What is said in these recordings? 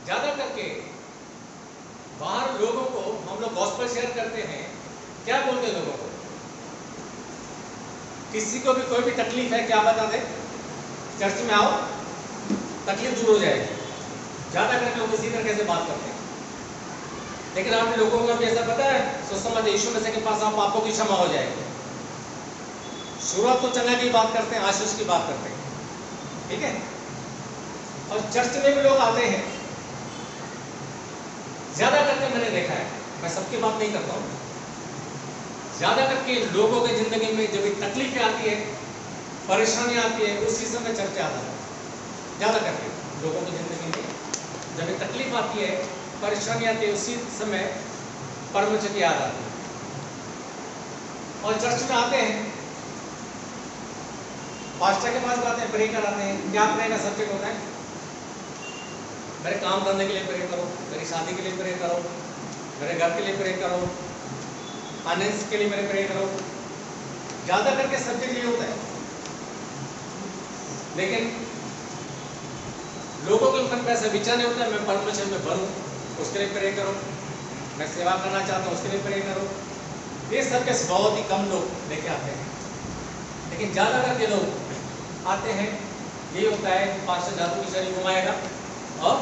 ज़्यादा करके बाहर लोगों को हम लोग गॉस्पेल शेयर करते हैं, क्या बोलते हैं लोगों को? किसी को भी कोई भी तकलीफ है क्या बता दे, चर्च में आओ तकलीफ दूर हो जाएगी। ज़्यादा करके लोग इसी तरीके से बात करते हैं। लेकिन आपने लोगों को भी ऐसा पता है, सोचता मत यीशु मसीह के पास आप पापों की क्षमा हो जाएगी। शुरुआत तो चंगा की बात करते हैं, आशीष की बात करते हैं, ठीक है। और चर्च में भी लोग आते हैं, ज्यादा करके मैंने देखा है, मैं सबकी बात नहीं करता हूं, ज्यादा करके लोगों की जिंदगी में जब तकलीफें आती है, परेशानी आती है, उसी समय चर्च आता है। ज्यादा करके लोगों की जिंदगी में जब तकलीफ आती है, परेशानी आती है, उसी समय परमेश्वर की याद आती है और चर्च में आते हैं, पास्टर के पास आते हैं, प्रे कराते हैं। क्या प्रे का सब्जेक्ट होता है? मेरे काम करने के लिए प्रे करो, मेरी शादी के लिए प्रे करो, मेरे घर के लिए प्रे करो, फाइनेंस के लिए मेरे प्रे करो। ज्यादा करके सब्जेक्ट ये होता है। लेकिन लोगों के मन में ऐसा विचार नहीं होता है मैं परमेश्वर में भरूं, उसके लिए प्रे करो, मैं सेवा करना चाहता हूं, उसके लिए प्रे करो। ये सब के बहुत ही कम लोग लेके आते हैं। लेकिन ज्यादा करके लोग आते हैं, ये होता है कि पास्टर जादू की शरीर घुमाएगा और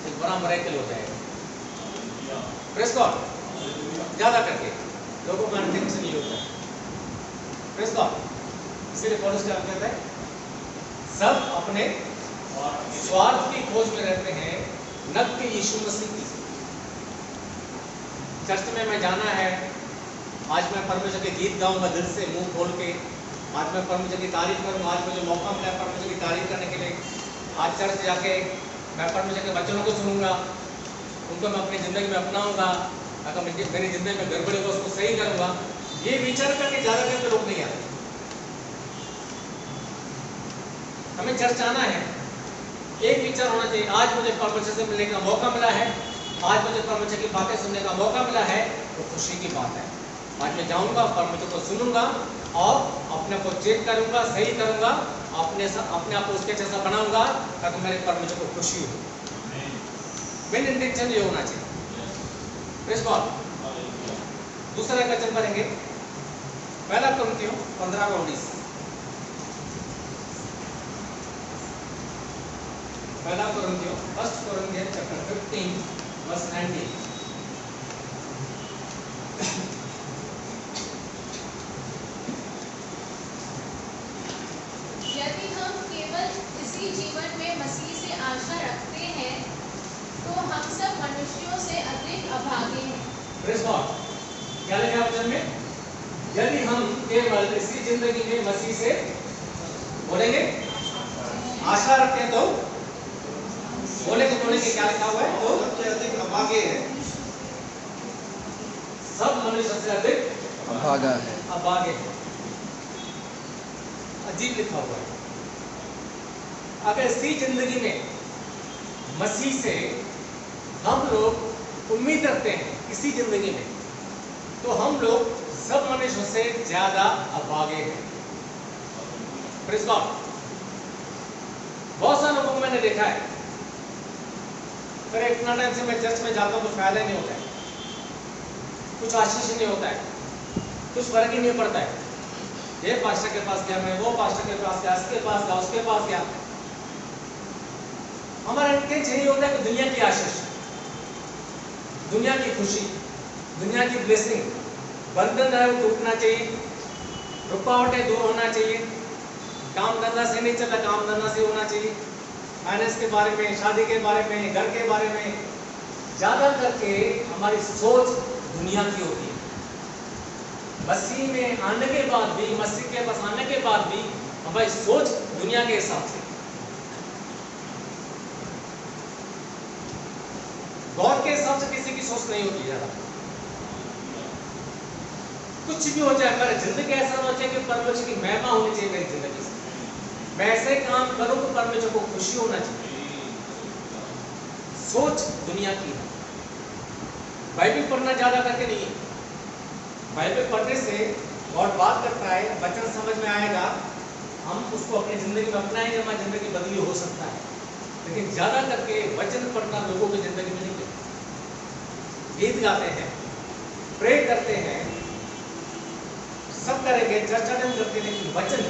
एक बड़ा मिरेकल हो जाएगा। Press God. ज्यादा करके लोगों का इंटेंशन ये होता है। Press God. इसीलिए पौलुस क्या कहता है, सब अपने स्वार्थ की खोज में रहते हैं, न कि यीशु मसीह की। चर्च में मैं जाना है, आज मैं परमेश्वर के गीत गाऊंगा दिल से मुंह खोल के, आज मैं परमेश्वर की तारीफ करूंगा, आज मुझे मौका मिला है परमेश्वर की तारीफ करने के लिए। आज चर्च जाके मैं परमेश्वर के वचनों को सुनूंगा, उनको मैं अपनी ज़िंदगी में अपनाऊंगा, अगर मेरी ज़िंदगी में गड़बड़ी होगा उसको सही करूंगा। ये विचार करके ज़्यादा करके लोग नहीं आते। हमें चर्च आना है, एक विचार होना चाहिए, आज मुझे परमेश्वर से मिलने का मौका मिला है, आज मुझे परमेश्वर की बातें सुनने का मौका मिला है, तो खुशी की बात है। आज मैं जाऊंगा, परमेश्वर को सुनूंगा और अपने को चेक करूंगा, सही करूंगा, अपने आप को उसके जैसा बनाऊंगा ताकि मेरे परमेश्वर को खुशी हो। मेन इंटेंशन ये होना चाहिए। Praise God. दूसरा वचन पढ़ेंगे, पहला कुरिन्थियों 15:19। पहला कुरिन्थियों, 1 Corinthians chapter 15 verse 19। यदि हम केवल इसी जीवन में मसीह से आशा रखते हैं तो हम सब मनुष्यों से अधिक अभागे हैं। Praise God. क्या लिखा है वचन में? यदि हम केवल इसी जिंदगी में मसीह से बोलेंगे आशा रखते हैं, तो बोलेंगे क्या लिखा हुआ है? तो सबसे अधिक अभागे है। सब मनुष्य से अधिक अभागा है। अभागे है। अजीब लिखा हुआ है। अगर इसी जिंदगी में मसीह से हम लोग उम्मीद रखते हैं इसी जिंदगी में, तो हम लोग सब मनुष्यों से ज्यादा अभागे हैं। Praise God. बहुत सारे लोगों को मैंने देखा है, फिर इतना टाइम से मैं चर्च में जाता हूँ, कुछ फायदा नहीं होता है, कुछ आशीष नहीं होता है, कुछ फर्क ही नहीं पड़ता है। ये पास्टर के पास गया, मैं वो पास्टर के पास गया, इसके पास गया, उसके पास गया। हमारा इंटेंशन यही होता है कि दुनिया की आशीष, दुनिया की खुशी, दुनिया की ब्लेसिंग, बंधन है वो टूटना चाहिए, रुकावटें दूर होना चाहिए, काम धंधा से नहीं चलता, काम धंधा से होना चाहिए, फाइनेंस के बारे में, शादी के बारे में, घर के बारे में। ज़्यादा करके हमारी सोच दुनिया की होती है। मसीह में आने के बाद भी, मसीह के पास आने के बाद भी हमारी सोच दुनिया के हिसाब से, गॉड के हिसाब से किसी की सोच नहीं होती। ज़्यादा कुछ भी हो जाए, मेरी जिंदगी ऐसा होना चाहिए कि परमेश्वर की महिमा होनी चाहिए मेरी जिंदगी से। मैं ऐसे काम करूं तो परमेश्वर को खुशी होना चाहिए। सोच दुनिया की है। बाइबल पढ़ना ज्यादा करके नहीं है। बाइबल पढ़ने से गॉड बात करता है, वचन समझ में आएगा, हम उसको अपनी जिंदगी में अपनाएंगे, हमारी जिंदगी बदली हो सकता है। लेकिन ज्यादा करके वचन पढ़ना लोगों की जिंदगी में नहीं है। गीत गाते हैं, प्रे करते हैं, सब करेंगे, चर्चा नहीं करते, लेकिन वचन,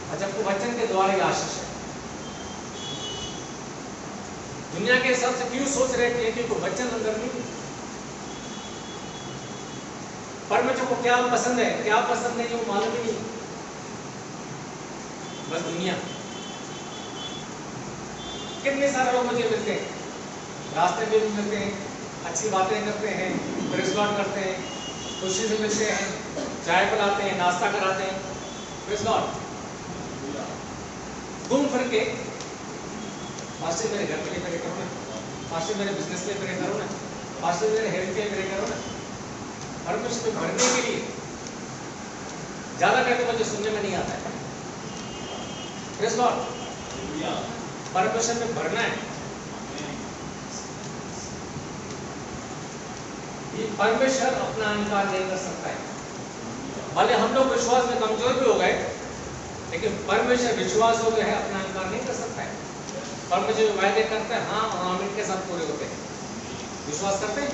और जबकि वचन के द्वारा ही आशीष है। दुनिया के सबसे क्यों सोच रहे थे कि कोई वचन अंदर नहीं। परमेश्वर को क्या पसंद है, क्या पसंद नहीं, वो मालूम ही नहीं, बस दुनिया। कितने सारे लोग मुझे मिलते हैं, रास्ते में भी मिलते हैं, अच्छी बातें करते हैं, प्रेज़ गॉड करते हैं, खुशी से मिलते हैं, चाय पिलाते हैं, नाश्ता कराते हैं, प्रेज़ गॉड। घूम फिर के पास्टर मेरे घर के लिए प्रे करो ना, पास्टर मेरे बिजनेस के लिए प्रे करो ना, पास्टर मेरे हेल्थ के लिए प्रे करो ना। परमेश्वर में भरने के लिए ज्यादा कहते मुझे सुनने में नहीं आता है। प्रेज़ गॉड, परमेश्वर में भरना है। ये परमेश्वर अपना इनकार नहीं कर सकता है। भले हम लोग विश्वास में कमजोर भी हो गए, लेकिन परमेश्वर विश्वास हो गया है, अपना इनकार नहीं कर सकता है। परमेश्वर वायदे करते हैं, हाँ और आमीन के साथ पूरे होते हैं। विश्वास करते हैं?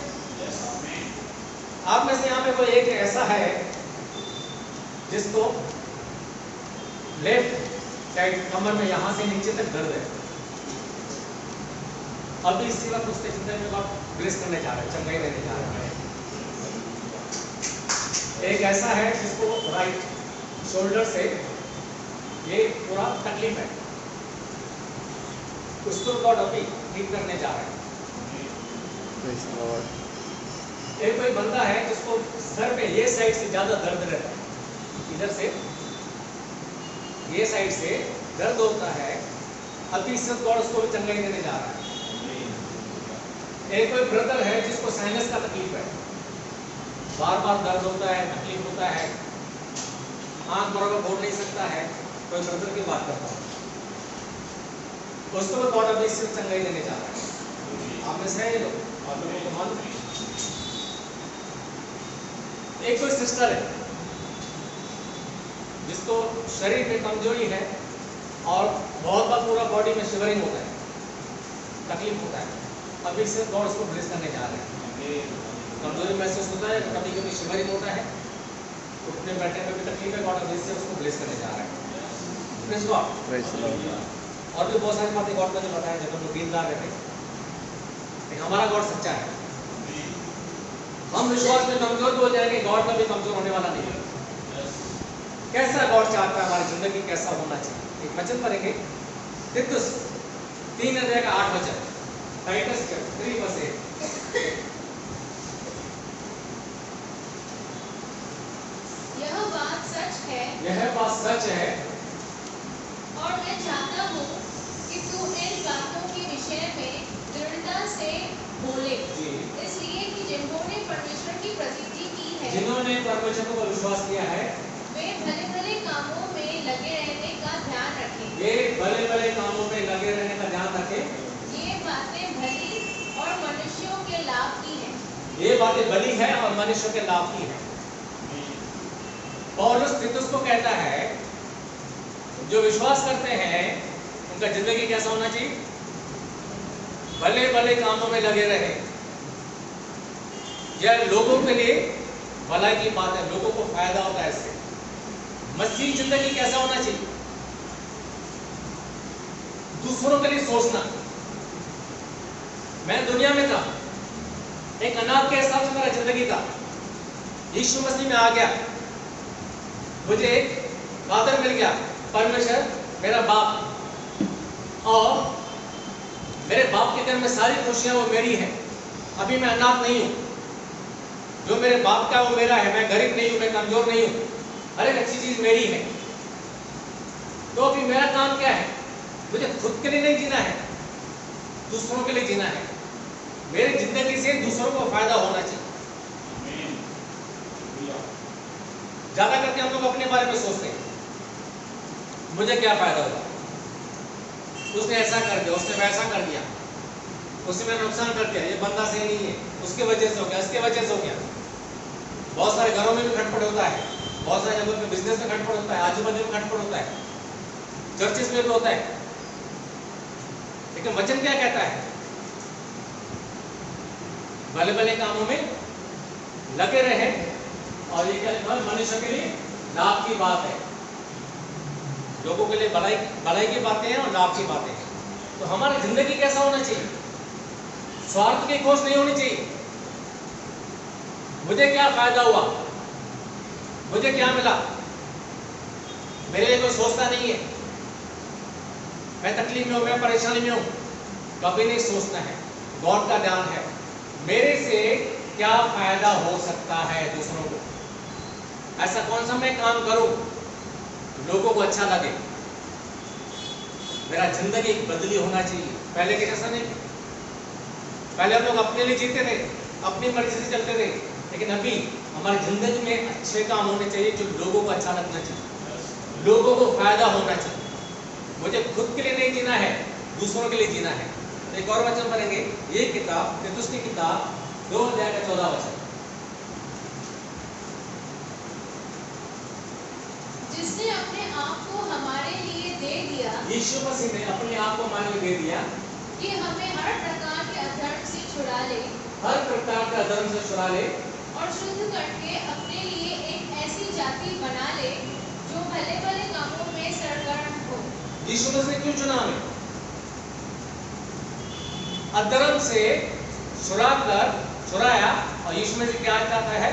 आप में से यहाँ पे कोई एक ऐसा है जिसको लेफ्ट साइड कमर में यहां से नीचे तक दर्द है, अभी इसी वक्त उसके जिंदगी में गॉड ब्लेस करने जा रहे हैं, चंगाई देने जा रहे हैं। एक ऐसा है जिसको राइट शोल्डर से ये पूरा तकलीफ है, उसको गॉड अभी ठीक करने जा रहे हैं। एक कोई बंदा है जिसको सर पे ये साइड से ज्यादा दर्द रहता है, इधर से ये साइड से दर्द होता है, अभी से गॉड उसको भी चंगाई देने जा रहा है। एक कोई ब्रदर है जिसको साइनस का तकलीफ है, बार बार दर्द होता है, तकलीफ होता है, आंख बराबर बोल नहीं सकता है। कोई ब्रदर की बात करता हूँ, उसको भी गॉड अभी से चंगाई देने जा रहा है। आप में से है ये लोग, आप लोगों को मालूम है। एक कोई सिस्टर है जिसको शरीर में कमजोरी है और बहुत बार पूरा बॉडी में शिवरिंग होता है, तकलीफ होता है, अभी से गॉड उसको ब्लेस करने जा रहे हैं। कमजोरी महसूस होता है, कभी कभी शिवरिंग होता है, उठने बैठने में भी तकलीफ है, गॉड अभी से उसको ब्लेस करने जा रहे हैं। Praise God. और भी बहुत सारी बातें गॉड ने बताया जब हम लोग गीत गा रहे थे, लेकिन हमारा गॉड सच्चा है। हम विश्वास में कमजोर भी हो जाएंगे, गॉड में भी कमजोर होने वाला नहीं है। कैसा गॉड चाहता है, हमारी जिंदगी कैसा होना चाहिए। एक वचन पढ़ेंगे, तीतुस 3:8 टाइटस 3:8। यह बात सच है, यह बात सच है, और मैं चाहता हूँ कि तू इन बातों के विषय में दृढ़ता से बोले, इसलिए कि जिन्होंने परमेश्वर की प्रतीति की है, जिन्होंने परमेश्वर को विश्वास किया है, वे भले भले कामों में लगे रहने का ध्यान रखें। वे भले भले कामों में लगे रहने का ध्यान रखें। ये बातें भली और मनुष्यों के लाभ की हैं। ये बातें भली है और मनुष्यों के लाभ की है। पौलुस तीतुस को कहता है, जो विश्वास करते हैं उनका जिंदगी कैसा होना चाहिए, भले भले कामों में लगे रहे। यह लोगों के लिए भलाई की बात है, लोगों को फायदा होता है इससे। मसीह जिंदगी कैसा होना चाहिए, दूसरों के लिए सोचना। मैं दुनिया में था, एक अनाथ के हिसाब से मेरा जिंदगी था, यीशु मसीह में आ गया, मुझे एक फादर मिल गया, परमेश्वर मेरा बाप, और मेरे बाप के घर में सारी खुशियां वो मेरी है। अभी मैं अनाथ नहीं हूं, जो मेरे बाप का वो मेरा है, मैं गरीब नहीं हूं, मैं कमजोर नहीं हूं, हर एक अच्छी चीज मेरी है। तो अभी मेरा काम क्या है, मुझे खुद के लिए नहीं जीना है, दूसरों के लिए जीना है। मेरी जिंदगी से दूसरों को फायदा होना चाहिए। ज्यादा करके हम लोग अपने बारे में सोचते हैं, मुझे क्या फायदा होगा, उसने ऐसा कर दिया, उसने वैसा कर दिया, उसने मेरा नुकसान कर दिया, ये बंदा सही नहीं है, उसके वजह से हो गया, इसके वजह से हो गया। बहुत सारे घरों में भी खटपट होता है, बहुत सारे जगहों पे बिजनेस में खटपट होता है, आजू बाजू में खटपट होता है, चर्चिस में भी होता है। लेकिन वचन क्या कहता है? भले भले कामों में लगे रहे, और ये क्या लिखा है? मनुष्य के लिए लाभ की बात है। लोगों के लिए भलाई की बातें हैं और लाभ की बातें हैं। तो हमारी जिंदगी कैसा होना चाहिए? स्वार्थ की खोज नहीं होनी चाहिए। मुझे क्या फायदा हुआ, मुझे क्या मिला, मेरे लिए कोई सोचता नहीं है। मैं तकलीफ में हूं, मैं परेशानी में हूं, कभी नहीं सोचना है। गॉड का ध्यान है, मेरे से क्या फायदा हो सकता है दूसरों को। ऐसा कौन सा मैं काम करूं लोगों को अच्छा लगे। मेरा जिंदगी बदली होना चाहिए, पहले के जैसा नहीं। पहले हम लोग अपने लिए जीते थे, अपनी मर्जी से चलते थे, लेकिन अभी हमारी जिंदगी में अच्छे काम होने चाहिए जो लोगों को अच्छा लगना चाहिए, लोगों को फायदा होना चाहिए। मुझे खुद के लिए नहीं जीना है, दूसरों के लिए जीना है। तो एक और वचन पढ़ेंगे, ये किताब तीतुस की किताब 2 अध्याय का 14 वचन। जिसने अपने आप को हमारे लिए दे दिया, यीशु मसीह ने अपने आप को हमारे लिए दे दिया कि हमें हर प्रकार के अधर्म से छुड़ा ले, हर प्रकार का धर्म से छुड़ा ले, और शुद्ध करके अपने लिए एक ऐसी जाति बना ले जो भले भले कामों में सरगर्म हो। यीशु मसीह ने क्यों चुना हमें? अधर्म से छुड़ाया, और यीशु मसीह क्या चाहता है?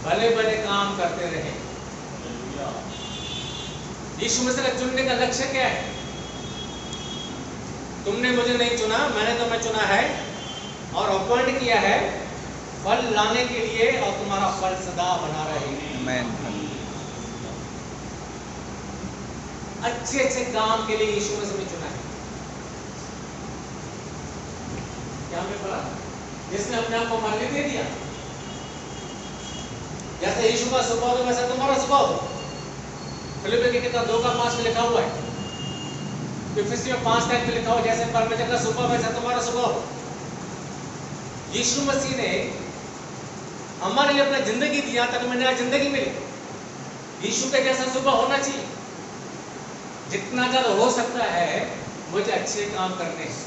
भले भले काम करते रहे। यीशु मसीह का चुनने का लक्ष्य क्या है? तुमने मुझे नहीं चुना, मैंने तुम्हें चुना है और अपॉइंट किया है फल लाने के लिए, और तुम्हारा फल सदा बना रहे। अच्छे अच्छे काम के लिए यीशु मसीह ने चुना है। क्या हमें पढ़ा? जिसने अपने आप को हमारे लिए दे दिया। जैसे यीशु का स्वभाव है वैसा तुम्हारा स्वभाव हो। फिलिप्पियों की किताब 2:5 में लिखा हुआ है, इफिसियों 5:3 में लिखा हुआ, जैसे परमेश्वर का स्वभाव वैसा तुम्हारा स्वभाव हो। यीशु मसीह ने हमारे लिए अपना जिंदगी दिया ताकि हमें नया जिंदगी मिले। यीशु का जैसा स्वभाव होना चाहिए। जितना ज्यादा हो सकता है मुझे अच्छे काम करने हैं।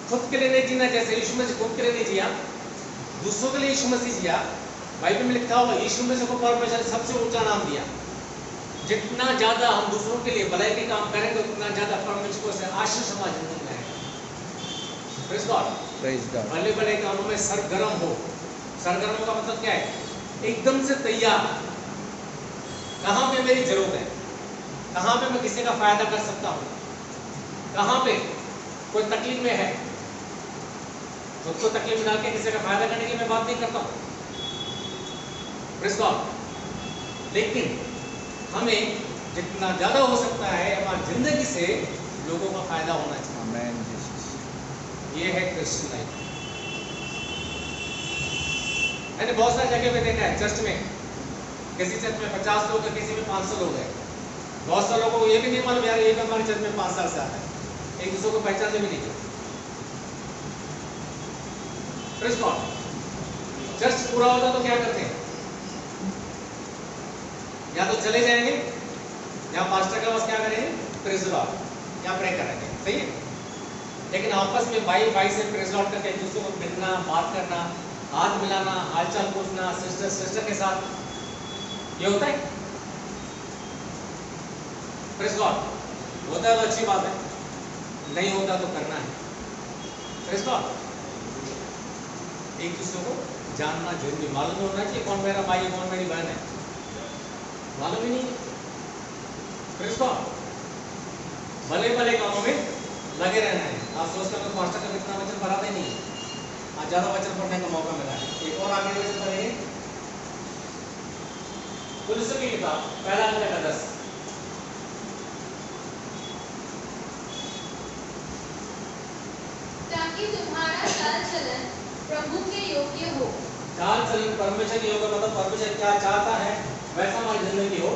खुद के लिए नहीं जीना, जैसे यीशु मसीह खुद के लिए नहीं जिया, दूसरों के लिए यीशु मसीह जिया। बाइबल में लिखा हुआ, यीशु मसीह को परमेश्वर ने सबसे ऊंचा नाम दिया। जितना ज्यादा हम दूसरों के लिए भलाई के काम करेंगे उतना ज्यादा परमेश्वर से आशीष हमारी जिंदगी में आएगा। Praise God. भले भले कामों में सरगर्म हो। सरगर्म का मतलब क्या है? एकदम से तैयार। कहां पे मेरी जरूरत है, कहां पे मैं किसी का फायदा कर सकता हूं, कहां पे कोई तकलीफ में है, खुद को तकलीफ में डाल के किसी का फायदा करने की मैं बात नहीं करता हूं। Praise God. लेकिन हमें जितना ज्यादा हो सकता है हमारी जिंदगी से लोगों का फायदा होना चाहिए। ये है क्रिश्चियन लाइफ। मैंने बहुत सारी जगह पे देखा है, चर्च में, किसी चर्च में 50 लोग है, किसी में 500 लोग है। बहुत सारे लोगों को ये भी नहीं मालूम यार ये हमारे चर्च में 5 साल से आता है, एक दूसरे को पहचानते भी नहीं। Praise God. चर्च पूरा होता तो क्या करते हैं? या तो चले जाएंगे या पास्टर का बस क्या करेंगे? प्रेज़ लॉर्ड, या प्रे करेंगे। सही है। लेकिन आपस में भाई से प्रेज़ लॉर्ड करके एक दूसरे को मिलना, बात करना, हाथ मिलाना, हालचाल पूछना, सिस्टर के साथ, ये होता है? Praise God. होता है तो अच्छी बात है, नहीं होता तो करना है। Praise God. एक दूसरे को जानना जरूरी, मालूम होना चाहिए कौन मेरा भाई है, कौन मेरी बहन है। मालूम ही नहीं है। Praise God. भले भले कामों में लगे रहना है। आप सोचते हो मास्टर का इतना वचन पढ़ाते नहीं है, आज ज्यादा वचन पढ़ने का मौका मिला है। एक और आगे वचन पढ़ेंगे, कुलुस्सी की किताब 1 अध्याय का 10। ताकि तुम्हारा चाल चलन प्रभु के योग्य हो। चाल चलन परमेश्वर के योग्य, मतलब परमेश्वर क्या चाहता है वैसा हमारी जिंदगी हो,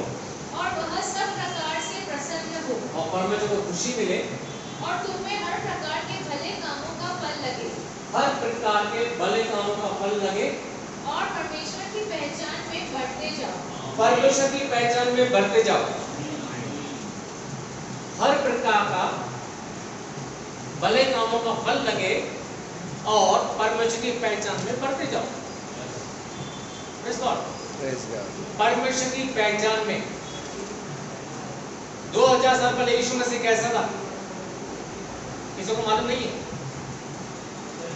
और वह सब प्रकार से प्रसन्न हो, और परमेश्वर को खुशी मिले, और तुम्हें हर प्रकार के भले कामों का फल लगे, हर प्रकार के भले कामों का फल लगे, और परमेश्वर की पहचान में बढ़ते जाओ। परमेश्वर की पहचान में बढ़ते जाओ। हर प्रकार का भले कामों का फल लगे और परमेश्वर की पहचान में बढ़ते जाओ। Praise God। Praise God। परमेश्वर की पहचान में 2000 साल पहले यीशु मसीह कैसा था किसी को मालूम नहीं है।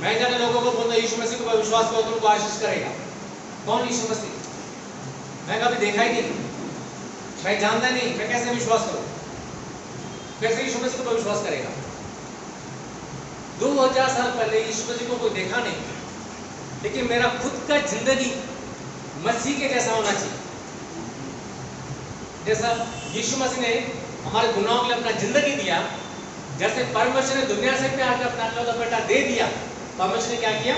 मैं जाने लोगों को बोलता यीशु मसीह को विश्वास करो तुमको आशीष करेगा। कौन यीशु मसीह? मैं कभी देखा ही नहीं, मैं जानता नहीं, मैं कैसे विश्वास करूं? कैसे यीशु मसीह को विश्वास करेगा? 2000 साल पहले यीशु मसीह को कोई देखा नहीं, लेकिन मेरा खुद का जिंदगी मसीह के जैसा होना चाहिए। जैसा यीशु मसीह ने हमारे गुनाहों के लिए अपना जिंदगी दिया, जैसे परमेश्वर ने दुनिया से प्यार कर अपना इकलौता बेटा दे दिया। परमेश्वर ने क्या किया?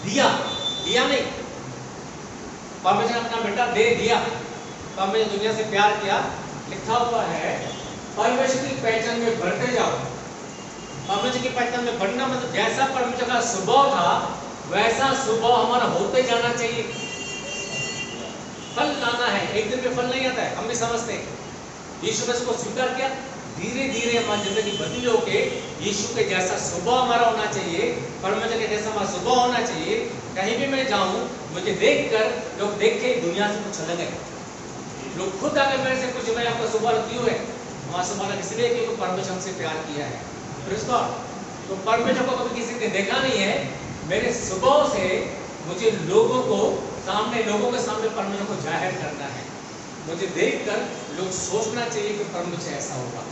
दिया नहीं, परमेश्वर ने अपना बेटा दे दिया। परमेश्वर दुनिया से प्यार किया। लिखा हुआ है परमेश्वर की पहचान में बढ़ते जाओ। परमेश्वर की पहचान में बढ़ना मतलब जैसा परमेश्वर का स्वभाव था वैसा स्वभाव हमारा होते जाना चाहिए। फल लाना है, एक दिन में फल नहीं आता है, हम भी समझते हैं। यीशु मसीह को स्वीकार किया, धीरे धीरे हमारी जिंदगी बदली होके यीशु के जैसा स्वभाव हमारा होना चाहिए, परमेश्वर के जैसा हमारा स्वभाव होना चाहिए। कहीं भी मैं जाऊं मुझे देखकर लोग देख के दुनिया से कुछ अलग है। लोग खुद आकर मेरे से कुछ मैं आपका स्वभाव क्यों है? हमारा स्वभाव इसलिए क्योंकि परमेश्वर हमसे प्यार किया है। तो परमेश्वर को कभी किसी ने देखा नहीं है। मेरे स्वभाव से मुझे लोगों के सामने परमेश्वर को जाहिर करना है। मुझे देखकर लोग सोचना चाहिए कि परमेश्वर ऐसा होगा।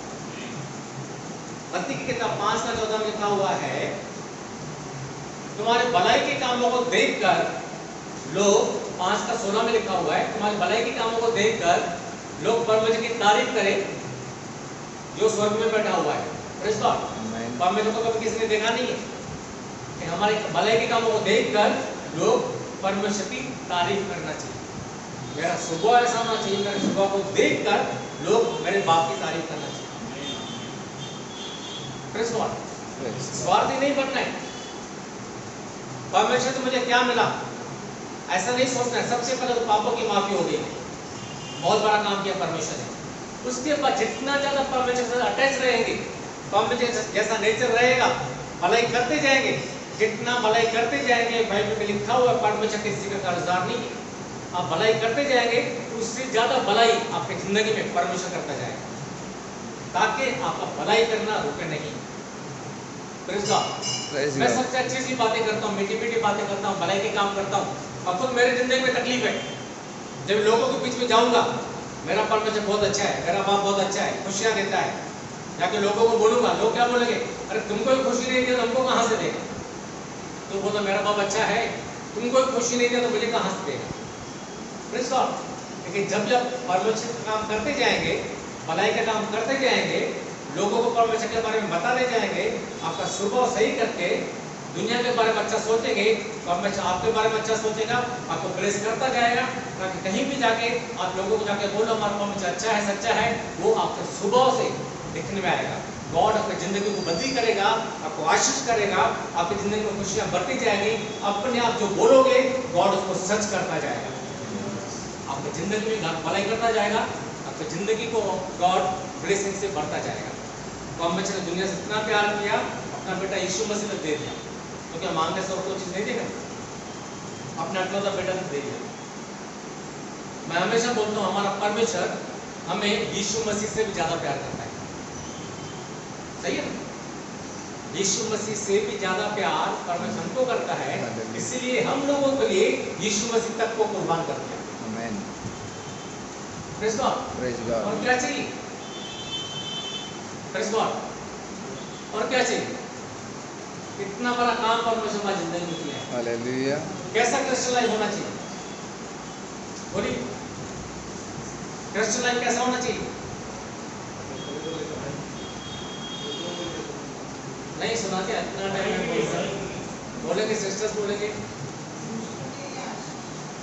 मत्ती की किताब 5:14 में लिखा हुआ है तुम्हारे भलाई के कामों को देखकर लोग 5:16 में लिखा हुआ है तुम्हारे भलाई के कामों को देखकर लोग परमेश्वर की तारीफ करें जो स्वर्ग में बैठा हुआ है। Praise God. परमेश्वर को कभी किसी ने देखा नहीं है कि हमारे भलाई के कामों को देखकर लोग परमेश्वर की तारीफ करना चाहिए। मेरा स्वभाव ऐसा होना चाहिए, मेरे स्वभाव को देखकर लोग मेरे बाप की तारीफ करना चाहिए। Praise God. स्वार्थी नहीं बनना है। परमेश्वर से मुझे क्या मिला ऐसा नहीं सोचना है। सबसे पहले तो पापों की माफी हो गई, बहुत बड़ा काम किया परमेश्वर ने। उसके बाद जितना ज्यादा परमेश्वर से अटैच रहेंगे, परमेश्वर जैसा नेचर रहेगा, भलाई करते जाएंगे। जितना भलाई करते जाएंगे, बाइबल में लिखा हुआ है परमेश्वर किसी का कर्जदार नहीं है। आप भलाई करते जाएंगे उससे ज्यादा भलाई आपकी जिंदगी में परमेश्वर करता जाएगा, ताकि आपका भलाई करना रुके नहीं। मैं सबसे अच्छी सी बातें करता हूँ, मीठी मीठी बातें करता हूँ, भलाई के काम करता हूँ। और खुद मेरे जिंदगी में तकलीफ है, जब लोगों के बीच में जाऊंगा मेरा परमेश्वर बहुत अच्छा है, मेरा बाप बहुत अच्छा है, खुशियां देता है। जाके लोगों को बोलूंगा, लोग क्या बोलेंगे? अरे तुमको ही खुशी नहीं दिया तो हमको कहाँ से देगा? तो बोला मेरा बाप अच्छा है, तुमको ही खुशी नहीं दिया तो मुझे कहाँ से देगा? Praise God. लेकिन जब परमेश्वर का काम करते जाएंगे, भलाई का काम करते जाएंगे, लोगों को परमेश्वर के बारे में बताते जाएंगे, आपका स्वभाव सही करके दुनिया के बारे में अच्छा सोचेंगे, परमेश्वर आपके बारे में अच्छा सोचेगा, आपको प्रेस करता जाएगा, ताकि कहीं भी जाके आप लोगों को जाके बोलो हमारा परमेश्वर अच्छा है, सच्चा है। वो आपके स्वभाव से दिखने में आएगा। गॉड आपकी जिंदगी को बदली करेगा, आपको आशीष करेगा, आपकी जिंदगी में खुशियां बढ़ती जाएगी। अपने आप जो बोलोगे गॉड उसको सच करता जाएगा, आपकी जिंदगी में भलाई करता जाएगा, आपकी जिंदगी को गॉड ब्लेसिंग से बढ़ता जाएगा। परमेश्वर ने दुनिया से इतना प्यार किया, अपना बेटा यीशु मसीह ने दे दिया। तो क्या मांगने से और कोई चीज नहीं देगा? अपना इकलौता बेटा दे दिया। मैं हमेशा बोलता हूँ हमारा परमेश्वर हमें यीशु मसीह से भी ज्यादा प्यार करता है। सही है ना? यीशु मसीह से भी ज्यादा प्यार परमेश्वर हमको करता है, इसीलिए हम लोगों के लिए यीशु मसीह तक को कुर्बान कर दिया। आमीन। Praise God. Praise God. और क्या चाहिए? Praise God. और क्या चाहिए? इतना बड़ा काम परमेश्वर हमारी जिंदगी में किया है। हालेलुया। कैसा क्रिश्चियन लाइफ होना चाहिए? बोलिए, क्रिश्चियन लाइफ कैसा होना चाहिए? नहीं सुना क्या? इतना टाइम में बोलेंगे, सिस्टर्स बोलेंगे,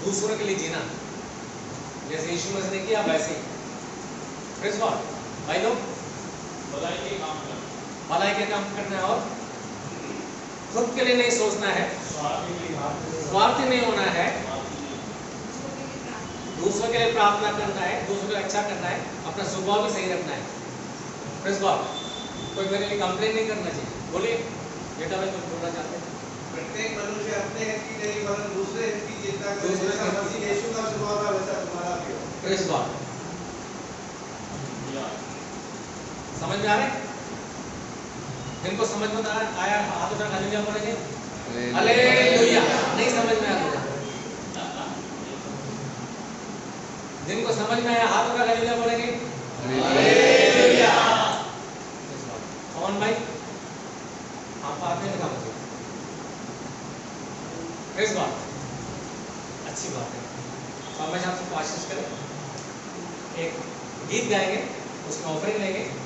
दूसरों के लिए जीना जैसे यीशु मसीह ने किया वैसे ही। Praise God. भाई लोग भलाई के काम करना है और खुद के लिए नहीं सोचना है, स्वार्थी नहीं होना है, दूसरों के लिए प्रार्थना करना है, दूसरों को अच्छा करना है, अपना स्वभाव भी सही रखना है। Praise God. कोई मेरे लिए कंप्लेन नहीं करना चाहिए। बोलिए बेटा भाई कुछ बोलना चाहते हैं? प्रत्येक मनुष्य अपने हित की नहीं वरन दूसरे हित की चिंता करे, दूसरे जैसा हित की मसीह यीशु का स्वभाव है वैसा तुम्हारा भी हो। Praise God. समझ में आ रहा है? जिनको समझ में आया हाथ उठा हालेलुया बोलेंगे। हालेलुया। नहीं समझ में आया जिनको समझ में आया हाथ उठा हालेलुया बोलेंगे। हालेलुया। कौन भाई आप आपने लिखा मुझे। Praise God. अच्छी बात है। तो मैं आपसे कोशिश करें एक गीत गाएंगे, उसमें ऑफरिंग लेंगे।